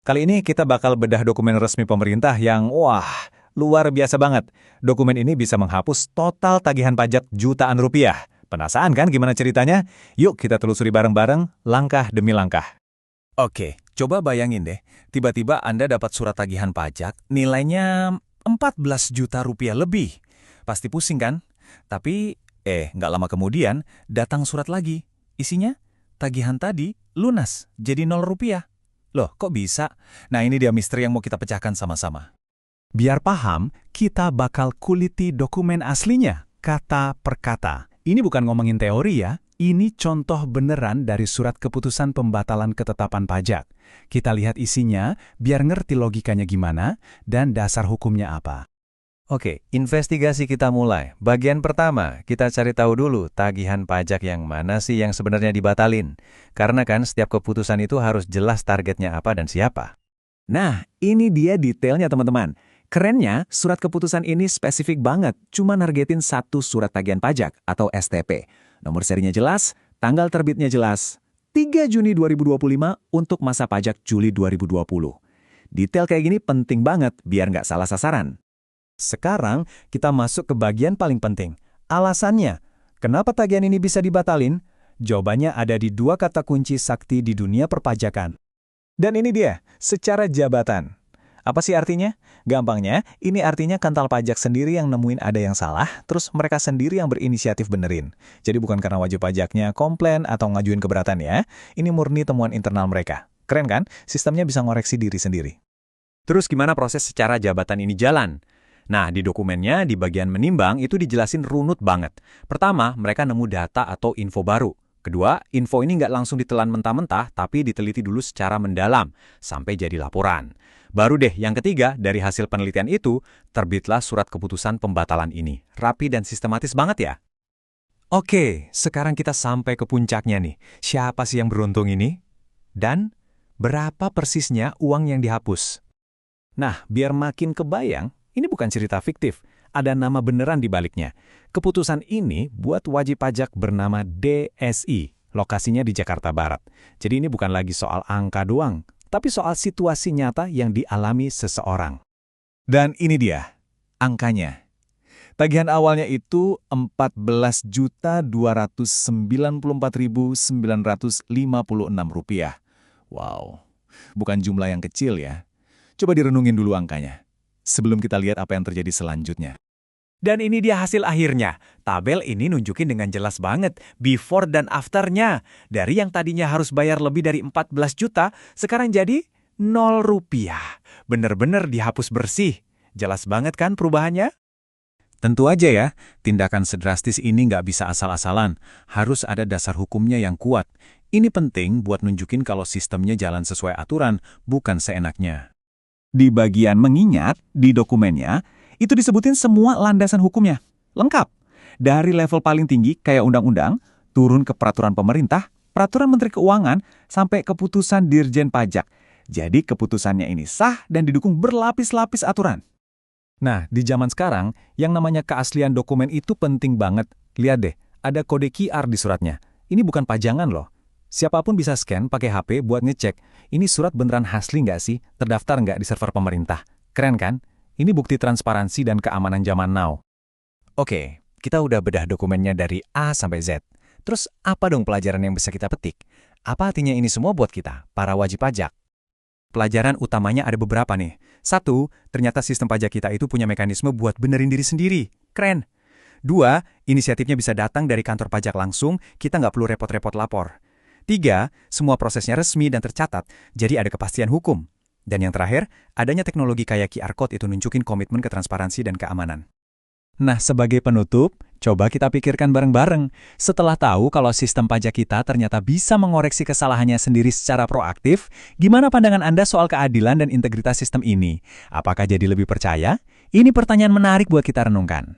Kali ini kita bakal bedah dokumen resmi pemerintah yang, wah, luar biasa banget. Dokumen ini bisa menghapus total tagihan pajak jutaan rupiah. Penasaran kan gimana ceritanya? Yuk kita telusuri bareng-bareng, langkah demi langkah. Oke, coba bayangin deh, tiba-tiba Anda dapat surat tagihan pajak, nilainya 14 juta rupiah lebih. Pasti pusing kan? Tapi, nggak lama kemudian, datang surat lagi. Isinya, tagihan tadi lunas, jadi 0 rupiah. Loh, kok bisa? Nah, ini dia misteri yang mau kita pecahkan sama-sama. Biar paham, kita bakal kuliti dokumen aslinya, kata per kata. Ini bukan ngomongin teori ya, ini contoh beneran dari surat keputusan pembatalan ketetapan pajak. Kita lihat isinya, biar ngerti logikanya gimana, dan dasar hukumnya apa. Oke, investigasi kita mulai. Bagian pertama, kita cari tahu dulu tagihan pajak yang mana sih yang sebenarnya dibatalin. Karena kan setiap keputusan itu harus jelas targetnya apa dan siapa. Nah, ini dia detailnya teman-teman. Kerennya, surat keputusan ini spesifik banget, cuma nargetin satu surat tagihan pajak atau STP. Nomor serinya jelas, tanggal terbitnya jelas. 3 Juni 2025 untuk masa pajak Juli 2020. Detail kayak gini penting banget biar nggak salah sasaran. Sekarang kita masuk ke bagian paling penting. Alasannya, kenapa tagihan ini bisa dibatalin? Jawabannya ada di 2 kata kunci sakti di dunia perpajakan. Dan ini dia, secara jabatan. Apa sih artinya? Gampangnya, ini artinya kantor pajak sendiri yang nemuin ada yang salah, terus mereka sendiri yang berinisiatif benerin. Jadi bukan karena wajib pajaknya komplain atau ngajuin keberatan ya. Ini murni temuan internal mereka. Keren kan? Sistemnya bisa ngoreksi diri sendiri. Terus gimana proses secara jabatan ini jalan? Nah, di dokumennya, di bagian menimbang, itu dijelasin runut banget. Pertama, mereka nemu data atau info baru. Kedua, info ini nggak langsung ditelan mentah-mentah, tapi diteliti dulu secara mendalam, sampai jadi laporan. Baru deh, yang ketiga, dari hasil penelitian itu, terbitlah surat keputusan pembatalan ini. Rapi dan sistematis banget ya? Oke, sekarang kita sampai ke puncaknya nih. Siapa sih yang beruntung ini? Dan berapa persisnya uang yang dihapus? Nah, biar makin kebayang, ini bukan cerita fiktif, ada nama beneran di baliknya. Keputusan ini buat wajib pajak bernama DSI, lokasinya di Jakarta Barat. Jadi ini bukan lagi soal angka doang, tapi soal situasi nyata yang dialami seseorang. Dan ini dia, angkanya. Tagihan awalnya itu Rp14.294.956. Wow, bukan jumlah yang kecil ya. Coba direnungin dulu angkanya, sebelum kita lihat apa yang terjadi selanjutnya. Dan ini dia hasil akhirnya. Tabel ini nunjukin dengan jelas banget before dan afternya. Dari yang tadinya harus bayar lebih dari 14 juta, sekarang jadi 0 rupiah. Bener-bener dihapus bersih. Jelas banget kan perubahannya? Tentu aja ya, tindakan sedrastis ini nggak bisa asal-asalan. Harus ada dasar hukumnya yang kuat. Ini penting buat nunjukin kalau sistemnya jalan sesuai aturan, bukan seenaknya. Di bagian mengingat, di dokumennya, itu disebutin semua landasan hukumnya. Lengkap. Dari level paling tinggi kayak undang-undang, turun ke peraturan pemerintah, peraturan Menteri Keuangan, sampai keputusan Dirjen Pajak. Jadi keputusannya ini sah dan didukung berlapis-lapis aturan. Nah, di zaman sekarang, yang namanya keaslian dokumen itu penting banget. Lihat deh, ada kode QR di suratnya. Ini bukan pajangan loh. Siapapun bisa scan pakai HP buat ngecek, ini surat beneran asli nggak sih, terdaftar nggak di server pemerintah. Keren kan? Ini bukti transparansi dan keamanan zaman now. Oke, kita udah bedah dokumennya dari A sampai Z. Terus apa dong pelajaran yang bisa kita petik? Apa artinya ini semua buat kita, para wajib pajak? Pelajaran utamanya ada beberapa nih. 1, ternyata sistem pajak kita itu punya mekanisme buat benerin diri sendiri. Keren. 2, inisiatifnya bisa datang dari kantor pajak langsung, kita nggak perlu repot-repot lapor. 3, semua prosesnya resmi dan tercatat, jadi ada kepastian hukum. Dan yang terakhir, adanya teknologi kayak QR Code itu nunjukin komitmen ke transparansi dan keamanan. Nah, sebagai penutup, coba kita pikirkan bareng-bareng. Setelah tahu kalau sistem pajak kita ternyata bisa mengoreksi kesalahannya sendiri secara proaktif, gimana pandangan Anda soal keadilan dan integritas sistem ini? Apakah jadi lebih percaya? Ini pertanyaan menarik buat kita renungkan.